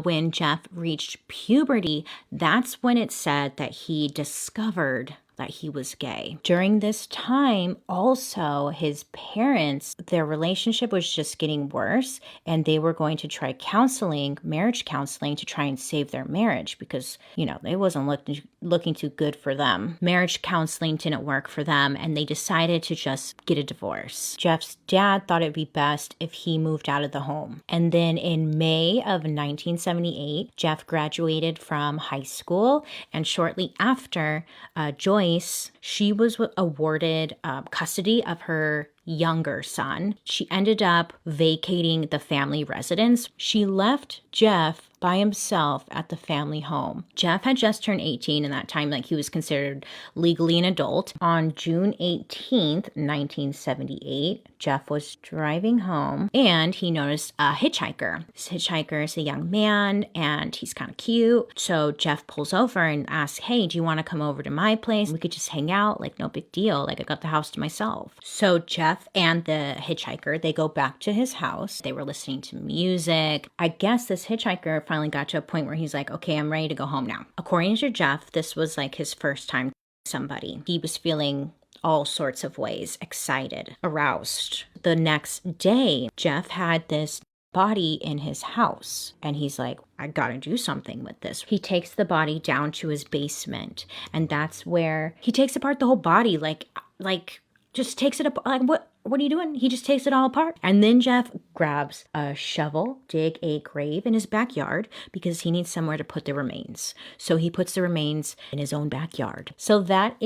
When Jeff reached puberty, that's when it said that he discovered that he was gay. During this time, also, his parents, their relationship was just getting worse, and they were going to try counseling, marriage counseling, to try and save their marriage because, it wasn't looking too good for them. Marriage counseling didn't work for them, and they decided to just get a divorce. Jeff's dad thought it'd be best if he moved out of the home. And then in May of 1978, Jeff graduated from high school, and shortly after, Joyce, she was awarded custody of her younger son. She ended up vacating the family residence. She left Jeff by himself at the family home. Jeff had just turned 18 in that time, like he was considered legally an adult. On June 18th, 1978, Jeff was driving home and he noticed a hitchhiker. This hitchhiker is a young man and he's kind of cute. So Jeff pulls over and asks, "Hey, do you want to come over to my place? We could just hang out, like no big deal. Like I got the house to myself." So Jeff and the hitchhiker, they go back to his house. They were listening to music. I guess this hitchhiker finally got to a point where he's like, "Okay, I'm ready to go home now." According to Jeff, this was like his first time to somebody. He was feeling all sorts of ways, excited, aroused. The next day, Jeff had this body in his house and he's like, "I gotta do something with this." He takes the body down to his basement, and that's where he takes apart the whole body, like just takes it up. Like, what are you doing? He just takes it all apart. And then Jeff grabs a shovel, dig a grave in his backyard because he needs somewhere to put the remains. So he puts the remains in his own backyard. So that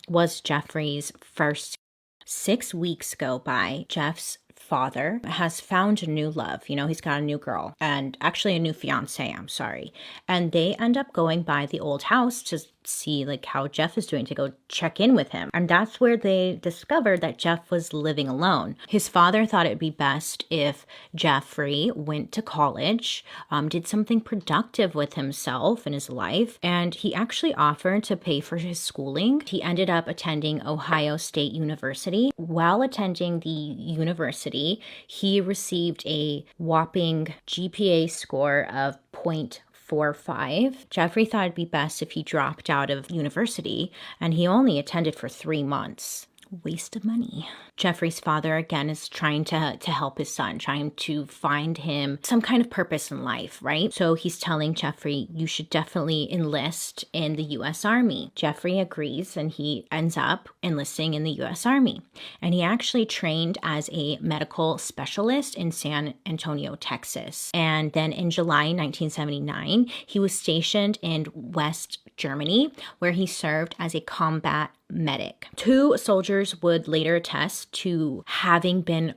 was Jeffrey's first. 6 weeks go by. Jeff's father has found a new love. He's got a new girl, and actually a new fiance, I'm sorry. And they end up going by the old house to see like how Jeff is doing, to go check in with him. And that's where they discovered that Jeff was living alone. His father thought it'd be best if Jeffrey went to college, did something productive with himself and his life, and he actually offered to pay for his schooling. He ended up attending Ohio State University. While attending the university, he received a whopping GPA score of 0.45. Jeffrey thought it'd be best if he dropped out of university, and he only attended for 3 months. Waste of money. Jeffrey's father, again, is trying to help his son, trying to find him some kind of purpose in life, right? So he's telling Jeffrey, "You should definitely enlist in the U.S. Army." Jeffrey agrees, and he ends up enlisting in the U.S. Army. And he actually trained as a medical specialist in San Antonio, Texas. And then in July 1979, he was stationed in West Germany, where he served as a combat medic. 2 soldiers would later attest to having been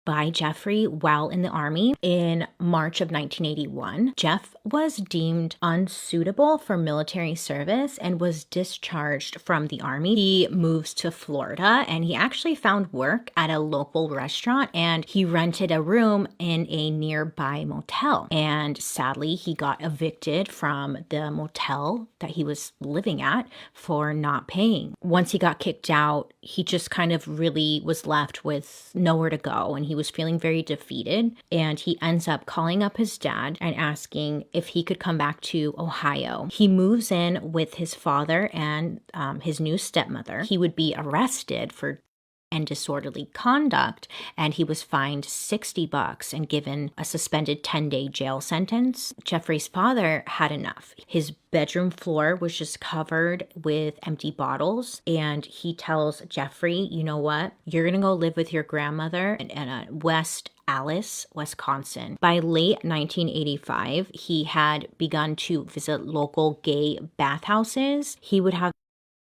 by Jeffrey while in the Army. In March of 1981, Jeff was deemed unsuitable for military service and was discharged from the Army. He moves to Florida, and he actually found work at a local restaurant, and he rented a room in a nearby motel. And sadly, he got evicted from the motel that he was living at for not paying. Once he got kicked out, he just kind of really was left with nowhere to go, and he was feeling very defeated. And he ends up calling up his dad and asking if he could come back to Ohio. He moves in with his father and his new stepmother. He would be arrested for and disorderly conduct, and he was fined $60 and given a suspended 10-day jail sentence. Jeffrey's father had enough. His bedroom floor was just covered with empty bottles, and he tells Jeffrey, "You know what? You're gonna go live with your grandmother in West Allis, Wisconsin." By late 1985, he had begun to visit local gay bathhouses. He would have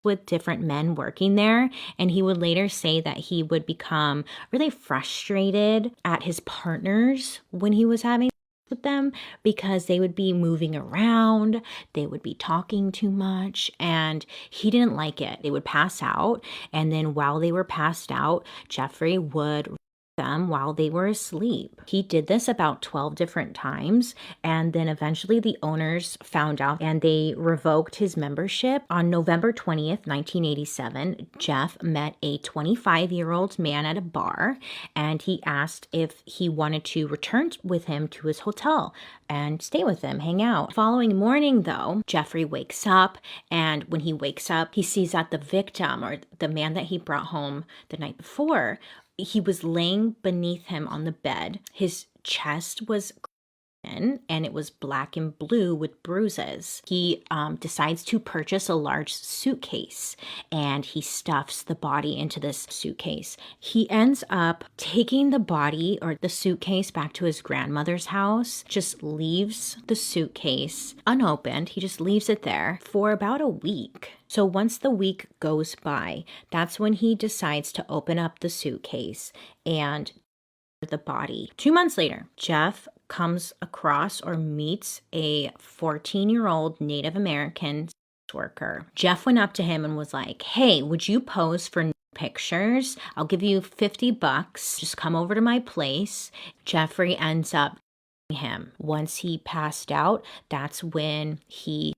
with different men working there, and he would later say that he would become really frustrated at his partners when he was having with them because they would be moving around, they would be talking too much, and he didn't like it. They would pass out, and then while they were passed out, Jeffrey would them while they were asleep. He did this about 12 different times, and then eventually the owners found out and they revoked his membership. On November 20th, 1987, Jeff met a 25-year-old man at a bar, and he asked if he wanted to return with him to his hotel and stay with him, hang out. Following morning, though, Jeffrey wakes up, and when he wakes up, he sees that the victim, or the man that he brought home the night before, he was laying beneath him on the bed. His chest was and it was black and blue with bruises. He decides to purchase a large suitcase, and he stuffs the body into this suitcase. He ends up taking the body or the suitcase back to his grandmother's house, just leaves the suitcase unopened. He just leaves it there for about a week. So once the week goes by, that's when he decides to open up the suitcase and the body. 2 months later, Jeff comes across or meets a 14-year-old Native American worker. Jeff went up to him and was like, "Hey, would you pose for pictures? I'll give you $50. Just come over to my place." Jeffrey ends up him. Once he passed out, that's when he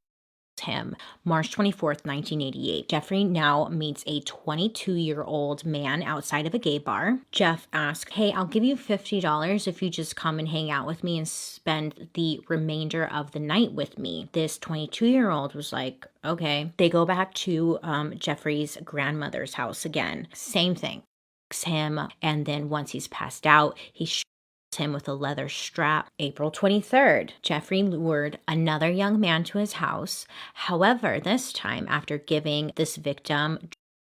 him. March 24th, 1988. Jeffrey now meets a 22-year-old man outside of a gay bar. Jeff asks, "Hey, I'll give you $50 if you just come and hang out with me and spend the remainder of the night with me." This 22-year-old was like, "Okay." They go back to Jeffrey's grandmother's house again. Same thing. Him, and then once he's passed out, he him with a leather strap. April 23rd, Jeffrey lured another young man to his house. However, this time, after giving this victim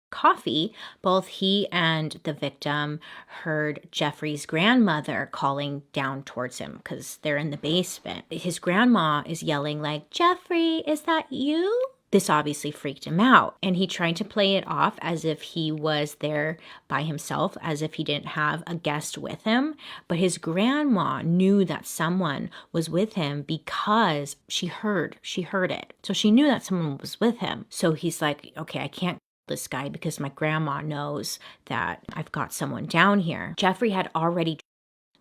coffee, both he and the victim heard Jeffrey's grandmother calling down towards him because they're in the basement. His grandma is yelling like, "Jeffrey, is that you?" This obviously freaked him out, and he tried to play it off as if he was there by himself, as if he didn't have a guest with him. But his grandma knew that someone was with him because she heard it. So she knew that someone was with him. So he's like, "Okay, I can't this guy because my grandma knows that I've got someone down here." Jeffrey had already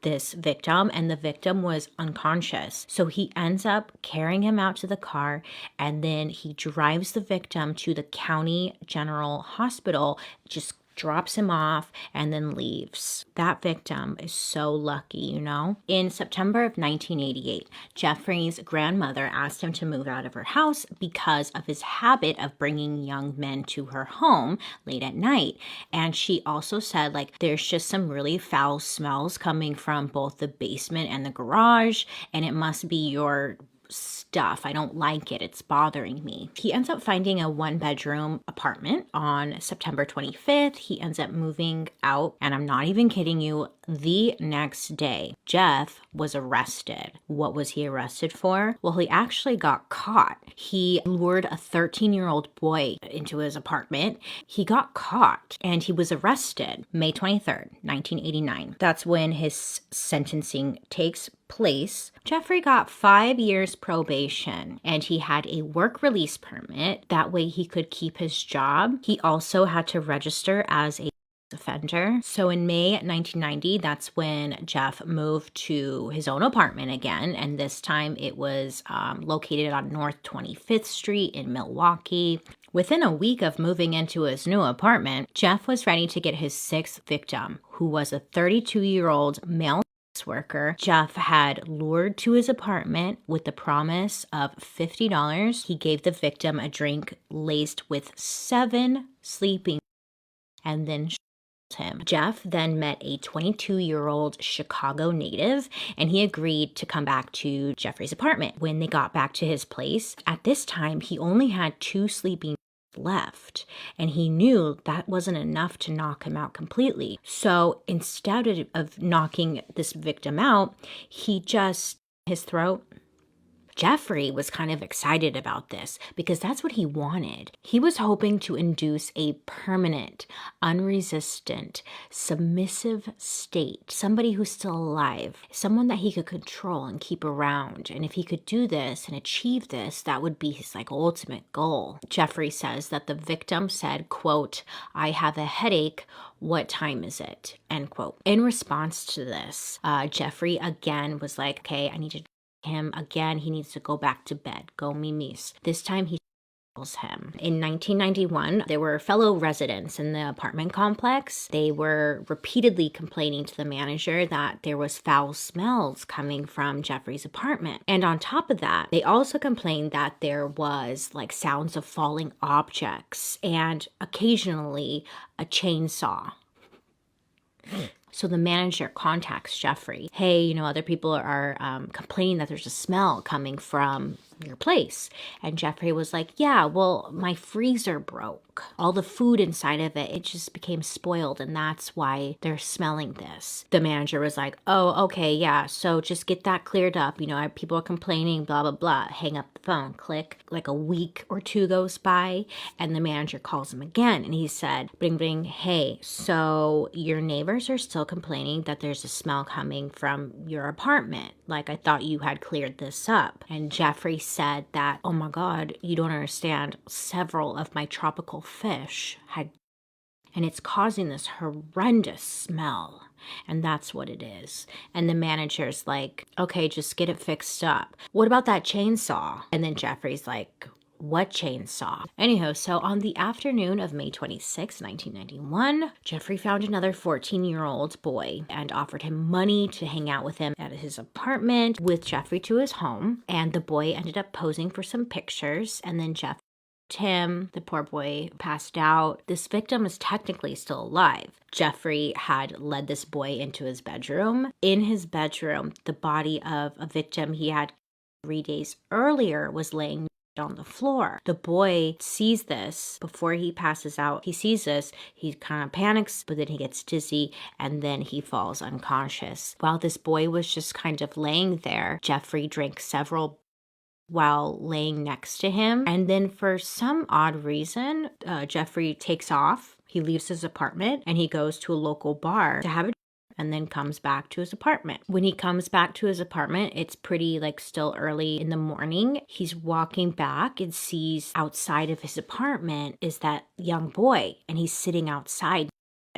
this victim, and the victim was unconscious. So he ends up carrying him out to the car, and then he drives the victim to the county general hospital, just drops him off, and then leaves. That victim is so lucky, you know? In September of 1988, Jeffrey's grandmother asked him to move out of her house because of his habit of bringing young men to her home late at night. And she also said, like, there's just some really foul smells coming from both the basement and the garage, and it must be your stuff. I don't like it. It's bothering me. He ends up finding a 1-bedroom apartment on September 25th. He ends up moving out, and I'm not even kidding you, the next day, Jeff was arrested. What was he arrested for? Well, he actually got caught. He lured a 13-year-old boy into his apartment. He got caught, and he was arrested May 23rd, 1989. That's when his sentencing takes place. Jeffrey got 5 years probation, and he had a work release permit. That way he could keep his job. He also had to register as a offender. So in May 1990, that's when Jeff moved to his own apartment again, and this time it was located on North 25th Street in Milwaukee. Within a week of moving into his new apartment, Jeff was ready to get his 6th victim, who was a 32-year-old male worker. Jeff had lured to his apartment with the promise of $50. He gave the victim a drink laced with 7 sleeping and then him. Jeff then met a 22-year-old Chicago native, and he agreed to come back to Jeffrey's apartment. When they got back to his place, at this time, he only had 2 sleeping left, and he knew that wasn't enough to knock him out completely. So instead of knocking this victim out, he just his throat Jeffrey was kind of excited about this because that's what he wanted. He was hoping to induce a permanent, unresistant, submissive state, somebody who's still alive, someone that he could control and keep around. And if he could do this and achieve this, that would be his ultimate goal. Jeffrey says that the victim said, quote, "I have a headache. What time is it?" End quote. In response to this, Jeffrey again was like, okay, I need to him again. He needs to go back to bed. Go mimis. This time he tells him. In 1991, there were fellow residents in the apartment complex. They were repeatedly complaining to the manager that there was foul smells coming from Jeffrey's apartment. And on top of that, they also complained that there was sounds of falling objects and occasionally a chainsaw. So the manager contacts Jeffrey. Hey, other people are complaining that there's a smell coming from your place. And Jeffrey was like, yeah, well, my freezer broke. All the food inside of it just became spoiled, and that's why they're smelling this. The manager was like, oh, okay, yeah, so just get that cleared up. People are complaining, blah, blah, blah. Hang up the phone, click. A week or two goes by, and the manager calls him again, and he said, bring, bring, hey, so your neighbors are still complaining that there's a smell coming from your apartment. I thought you had cleared this up. And Jeffrey said that, oh my God, you don't understand. Several of my tropical fish had, and it's causing this horrendous smell. And that's what it is. And the manager's like, okay, just get it fixed up. What about that chainsaw? And then Jeffrey's like, what chainsaw? Anyhow, so on the afternoon of May 26, 1991, Jeffrey found another 14-year-old boy and offered him money to hang out with him at his apartment with Jeffrey to his home. And the boy ended up posing for some pictures, and then Tim, the poor boy, passed out. This victim is technically still alive. Jeffrey had led this boy into his bedroom. In his bedroom, the body of a victim he had 3 days earlier was laying on the floor. The boy sees this before he passes out. He sees this, he kind of panics, but then he gets dizzy and then he falls unconscious. While this boy was just kind of laying there, Jeffrey drank several while laying next to him. And then for some odd reason, Jeffrey takes off. He leaves his apartment and he goes to a local bar to have a and then comes back to his apartment. When he comes back to his apartment, it's pretty still early in the morning. He's walking back and sees outside of his apartment is that young boy, and he's sitting outside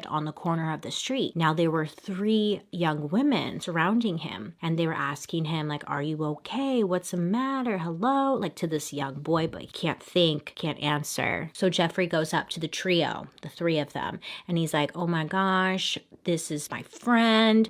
on the corner of the street. Now there were 3 young women surrounding him, and they were asking him are you okay? What's the matter? Hello? To this young boy, but he can't think, can't answer. So Jeffrey goes up to the trio, the 3 of them, and he's like, oh my gosh, this is my friend.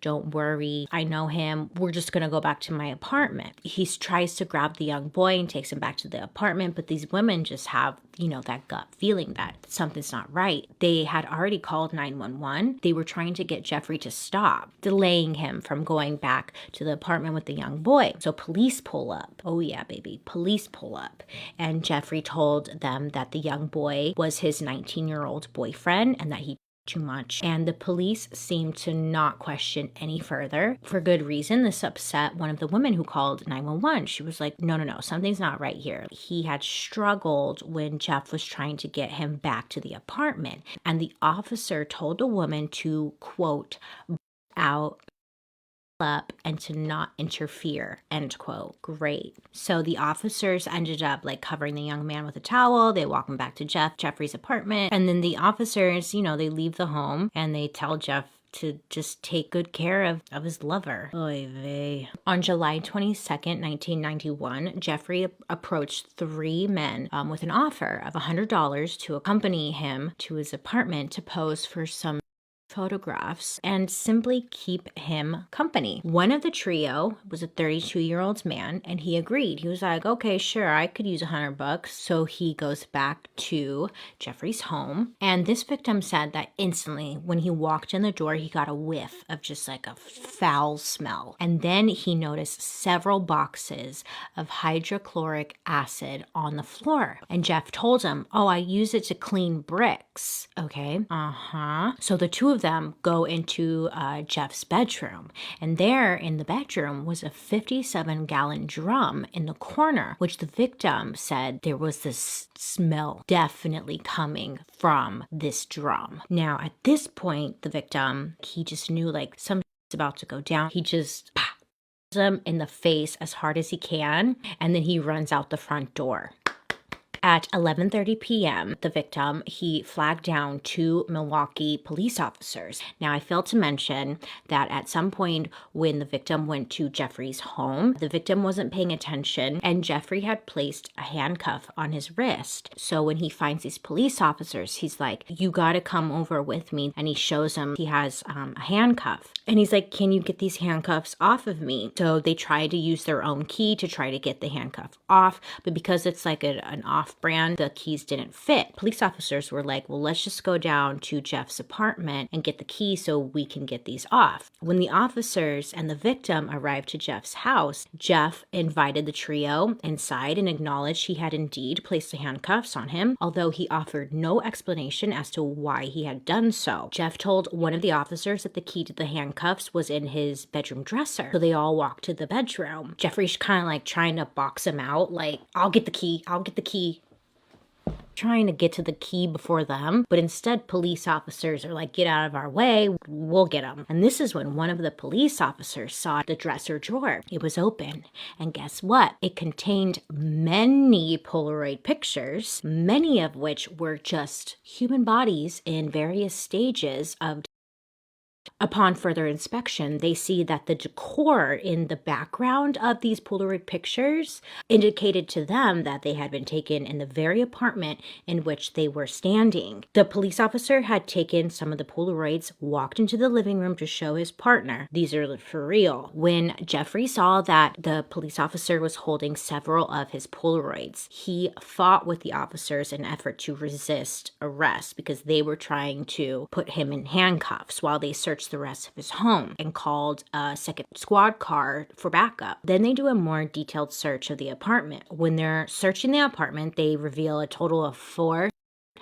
Don't worry, I know him. We're just going to go back to my apartment. He tries to grab the young boy and takes him back to the apartment, but these women just have, that gut feeling that something's not right. They had already called 911. They were trying to get Jeffrey to stop, delaying him from going back to the apartment with the young boy. So police pull up. Oh yeah, baby, police pull up. And Jeffrey told them that the young boy was his 19-year-old boyfriend and that he too much. And the police seemed to not question any further. For good reason, this upset one of the women who called 911. She was like, no, something's not right here. He had struggled when Jeff was trying to get him back to the apartment. And the officer told the woman to, quote, out up and to not interfere, end quote. Great. So the officers ended up covering the young man with a towel. They walk him back to Jeffrey's apartment. And then the officers, they leave the home and they tell Jeff to just take good care of his lover. Oy vey. On July 22nd, 1991, Jeffrey approached 3 men with an offer of $100 to accompany him to his apartment to pose for some photographs and simply keep him company. One of the trio was a 32-year-old man, and he agreed. He was like, okay, sure, I could use $100. So he goes back to Jeffrey's home, and this victim said that instantly when he walked in the door, he got a whiff of just a foul smell. And then he noticed several boxes of hydrochloric acid on the floor. And Jeff told him, oh, I use it to clean bricks. Okay. So the 2 of of them go into Jeff's bedroom. And there in the bedroom was a 57-gallon drum in the corner, which the victim said there was this smell definitely coming from this drum. Now, at this point, the victim, he just knew like something's about to go down. He just him in the face as hard as he can, and then he runs out the front door. At 11:30 p.m., the victim, he flagged down 2 Milwaukee police officers. Now, I failed to mention that at some point when the victim went to Jeffrey's home, the victim wasn't paying attention, and Jeffrey had placed a handcuff on his wrist. So when he finds these police officers, he's like, you gotta come over with me. And he shows them he has a handcuff. And he's like, can you get these handcuffs off of me? So they tried to use their own key to try to get the handcuff off, but because it's like an off-brand, the keys didn't fit. Police officers were like, well, let's just go down to Jeff's apartment and get the key so we can get these off. When the officers and the victim arrived to Jeff's house, Jeff invited the trio inside and acknowledged he had indeed placed the handcuffs on him, although he offered no explanation as to why he had done so. Jeff told one of the officers that the key to the handcuffs was in his bedroom dresser, so they all walked to the bedroom. Jeffrey's kind of like trying to box him out, like, I'll get the key, trying to get to the key before them, but instead police officers are like, get out of our way, we'll get them. And this is when one of the police officers saw the dresser drawer. It was open, and guess what? It contained many Polaroid pictures, many of which were just human bodies in various stages of. Upon further inspection, they see that the decor in the background of these Polaroid pictures indicated to them that they had been taken in the very apartment in which they were standing. The police officer had taken some of the Polaroids, walked into the living room to show his partner. These are for real. When Jeffrey saw that the police officer was holding several of his Polaroids, he fought with the officers in an effort to resist arrest because they were trying to put him in handcuffs while they searched the rest of his home and called a second squad car for backup. Then they do a more detailed search of the apartment. When they're searching the apartment, they reveal a total of 4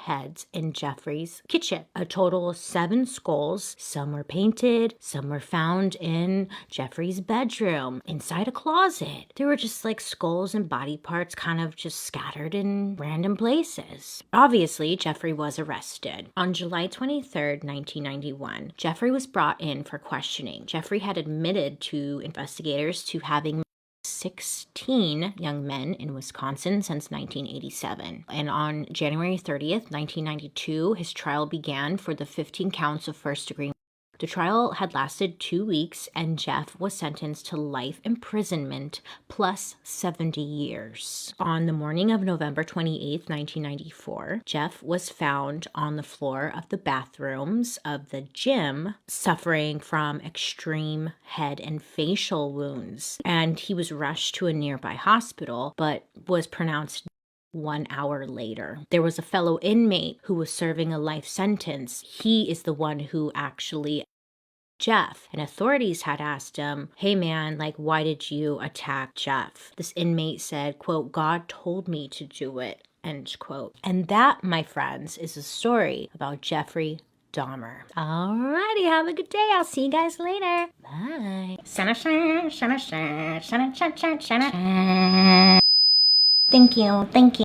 heads in Jeffrey's kitchen. A total of 7 skulls. Some were painted, some were found in Jeffrey's bedroom, inside a closet. There were just like skulls and body parts kind of just scattered in random places. Obviously, Jeffrey was arrested. On July 23rd, 1991, Jeffrey was brought in for questioning. Jeffrey had admitted to investigators to having 16 young men in Wisconsin since 1987. And on January 30th, 1992, his trial began for the 15 counts of first-degree. The trial had lasted 2 weeks, and Jeff was sentenced to life imprisonment plus 70 years. On the morning of November 28th, 1994, Jeff was found on the floor of the bathrooms of the gym, suffering from extreme head and facial wounds. And he was rushed to a nearby hospital, but was pronounced 1 hour later. There was a fellow inmate who was serving a life sentence. He is the one who actually Jeff, and authorities had asked him, hey man, like, why did you attack Jeff? This inmate said, quote, God told me to do it, end quote. And that, my friends, is a story about Jeffrey Dahmer. Alrighty, have a good day. I'll see you guys later. Bye. Thank you.